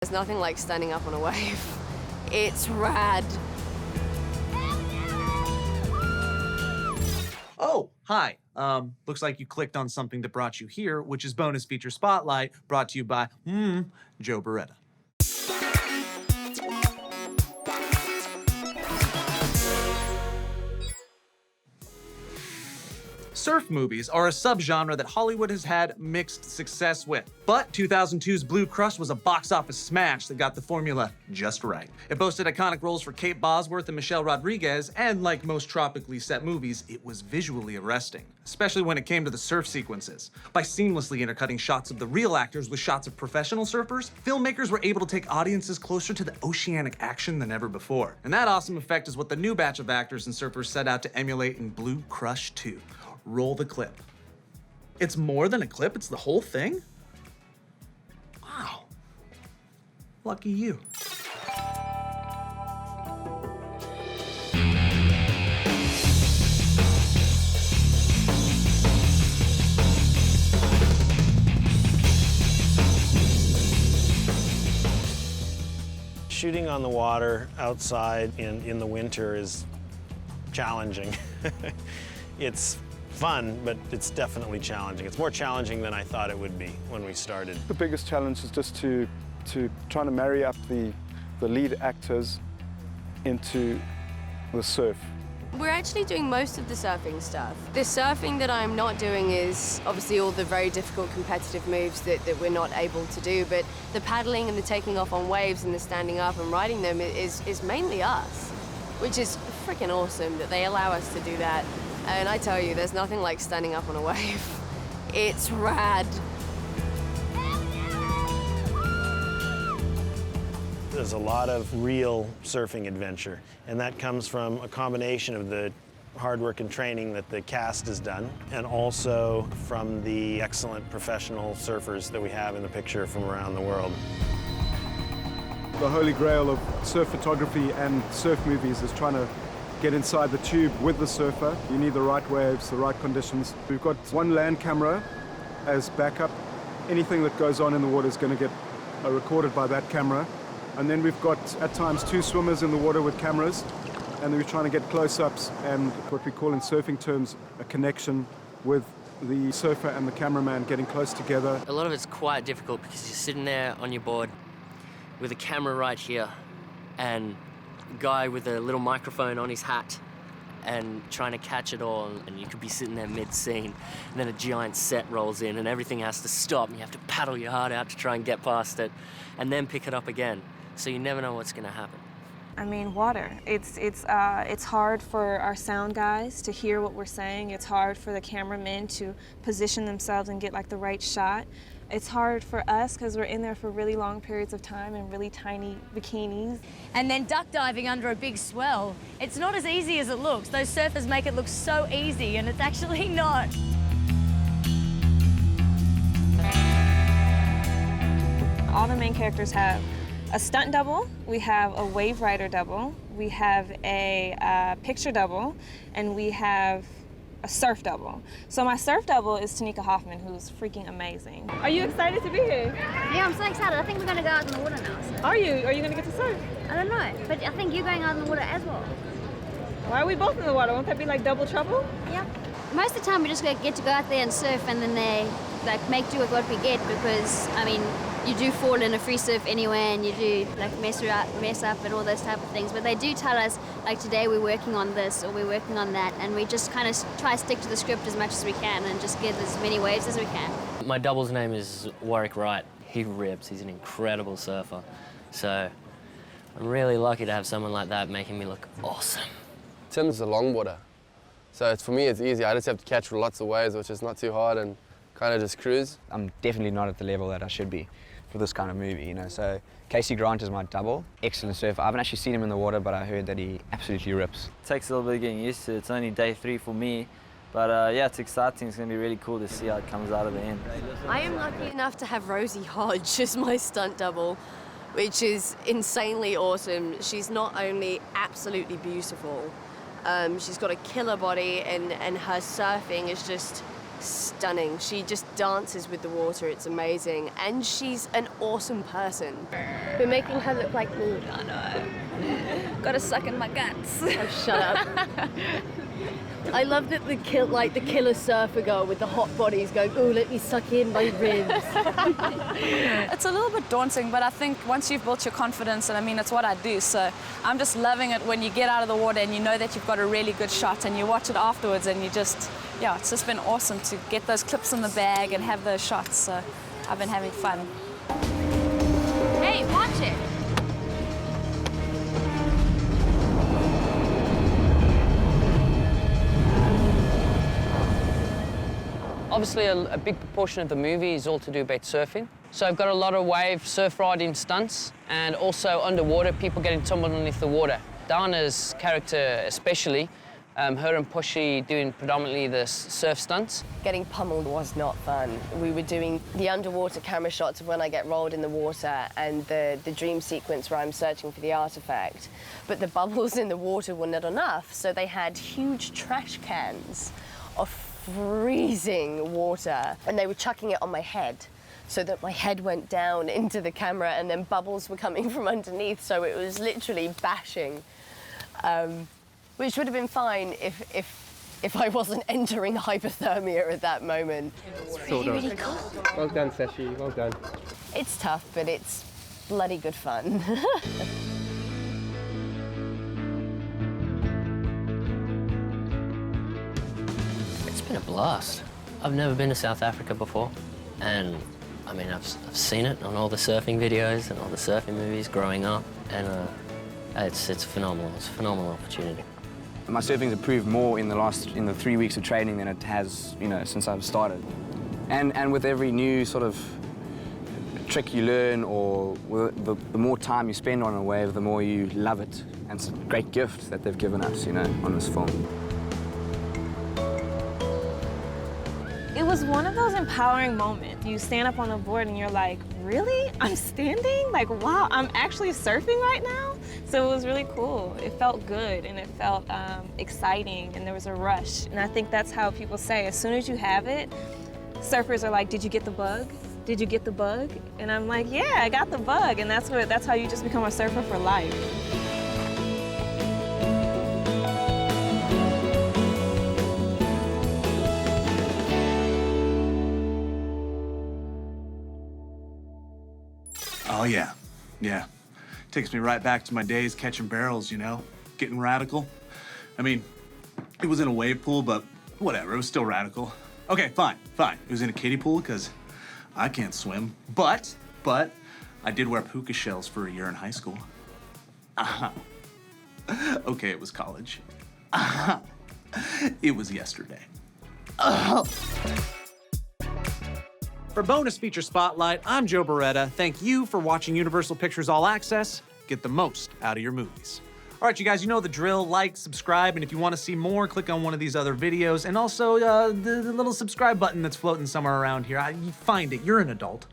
There's nothing like standing up on a wave. It's rad. Oh, hi. Looks like you clicked on something that brought you here, which is Bonus Feature Spotlight, brought to you by, Joe Bereta. Surf movies are a subgenre that Hollywood has had mixed success with. But 2002's Blue Crush was a box office smash that got the formula just right. It boasted iconic roles for Kate Bosworth and Michelle Rodriguez, and like most tropically set movies, it was visually arresting, especially when it came to the surf sequences. By seamlessly intercutting shots of the real actors with shots of professional surfers, filmmakers were able to take audiences closer to the oceanic action than ever before. And that awesome effect is what the new batch of actors and surfers set out to emulate in Blue Crush 2. Roll the clip. It's more than a clip, it's the whole thing? Wow. Lucky you. Shooting on the water outside in the winter is challenging. It's fun, but it's definitely challenging. It's more challenging than I thought it would be when we started. The biggest challenge is just to try to marry up the lead actors into the surf. We're actually doing most of the surfing stuff. The surfing that I'm not doing is obviously all the very difficult competitive moves that we're not able to do, but the paddling and the taking off on waves and the standing up and riding them is mainly us, which is freaking awesome that they allow us to do that. And I tell you, there's nothing like standing up on a wave. It's rad. There's a lot of real surfing adventure, and that comes from a combination of the hard work and training that the cast has done, and also from the excellent professional surfers that we have in the picture from around the world. The holy grail of surf photography and surf movies is trying to get inside the tube with the surfer. You need the right waves, the right conditions. We've got one land camera as backup. Anything that goes on in the water is going to get recorded by that camera. And then we've got, at times, two swimmers in the water with cameras, and we're trying to get close-ups and what we call in surfing terms a connection with the surfer and the cameraman getting close together. A lot of it's quite difficult because you're sitting there on your board with a camera right here and a guy with a little microphone on his hat and trying to catch it all, and you could be sitting there mid-scene, and then a giant set rolls in and everything has to stop, and you have to paddle your heart out to try and get past it and then pick it up again. So you never know what's going to happen. I mean, water. It's hard for our sound guys to hear what we're saying. It's hard for the cameramen to position themselves and get like the right shot. It's hard for us because we're in there for really long periods of time in really tiny bikinis. And then duck diving under a big swell. It's not as easy as it looks. Those surfers make it look so easy, and it's actually not. All the main characters have a stunt double, we have a wave rider double, we have a picture double, and we have a surf double. So my surf double is Tanika Hoffman, who's freaking amazing. Are you excited to be here? Yeah, I'm so excited. I think we're going to go out in the water now. So. Are you? Are you going to get to surf? I don't know, but I think you're going out in the water as well. Why are we both in the water? Won't that be like double trouble? Yeah. Most of the time we just get to go out there and surf, and then they like make do with what we get, because I mean you do fall in a free surf anyway, and you do like mess up and all those type of things, but they do tell us like today we're working on this or we're working on that, and we just kind of try to stick to the script as much as we can and just get as many waves as we can. My double's name is Warwick Wright. He rips. He's an incredible surfer. So I'm really lucky to have someone like that making me look awesome. Tim's a longboarder, so for me it's easy. I just have to catch lots of waves, which is not too hard, and kind of just cruise. I'm definitely not at the level that I should be for this kind of movie, you know. So Casey Grant is my double, excellent surfer. I haven't actually seen him in the water, but I heard that he absolutely rips. It takes a little bit of getting used to. It's only day 3 for me, but yeah, it's exciting. It's going to be really cool to see how it comes out of the end. I am lucky enough to have Rosie Hodge as my stunt double, which is insanely awesome. She's not only absolutely beautiful, she's got a killer body, and her surfing is just stunning. She just dances with the water. It's amazing. And she's an awesome person. We're making her look like me. I know. Gotta suck in my guts. Oh, shut up. I love that the killer surfer girl with the hot body is going, "Ooh, let me suck in my ribs." It's a little bit daunting, but I think once you've built your confidence, and I mean, it's what I do, so I'm just loving it when you get out of the water and you know that you've got a really good shot and you watch it afterwards and you just, yeah, it's just been awesome to get those clips in the bag and have those shots, so I've been having fun. Hey, watch it. Obviously, a big proportion of the movie is all to do about surfing. So I've got a lot of wave surf riding stunts and also underwater, people getting tumbled underneath the water. Dana's character especially, her and Pushy doing predominantly the surf stunts. Getting pummeled was not fun. We were doing the underwater camera shots of when I get rolled in the water and the dream sequence where I'm searching for the artifact. But the bubbles in the water were not enough, so they had huge trash cans of freezing water, and they were chucking it on my head so that my head went down into the camera and then bubbles were coming from underneath, so it was literally bashing, which would have been fine if I wasn't entering hypothermia at that moment. It's really cold. Well done, Sashi, well done. It's tough, but it's bloody good fun. It's been a blast. I've never been to South Africa before, and I mean, I've seen it on all the surfing videos and all the surfing movies growing up, and it's phenomenal. It's a phenomenal opportunity. My surfing's improved more in the 3 weeks of training than it has, you know, since I've started. And with every new sort of trick you learn, or the more time you spend on a wave, the more you love it. And it's a great gift that they've given us, you know, on this film. It was one of those empowering moments. You stand up on the board and you're like, really? I'm standing? Like, wow, I'm actually surfing right now? So it was really cool. It felt good and it felt exciting, and there was a rush. And I think that's how people say, as soon as you have it, surfers are like, did you get the bug? Did you get the bug? And I'm like, yeah, I got the bug. And that's how you just become a surfer for life. Oh, yeah. Yeah. Takes me right back to my days catching barrels, you know? Getting radical. I mean, it was in a wave pool, but whatever, it was still radical. Okay, fine. It was in a kiddie pool because I can't swim. But I did wear puka shells for a year in high school. Okay, it was college. It was yesterday. For Bonus Feature Spotlight, I'm Joe Bereta. Thank you for watching Universal Pictures All Access. Get the most out of your movies. All right, you guys, you know the drill. Like, subscribe, and if you want to see more, click on one of these other videos, and also the little subscribe button that's floating somewhere around here. You find it. You're an adult.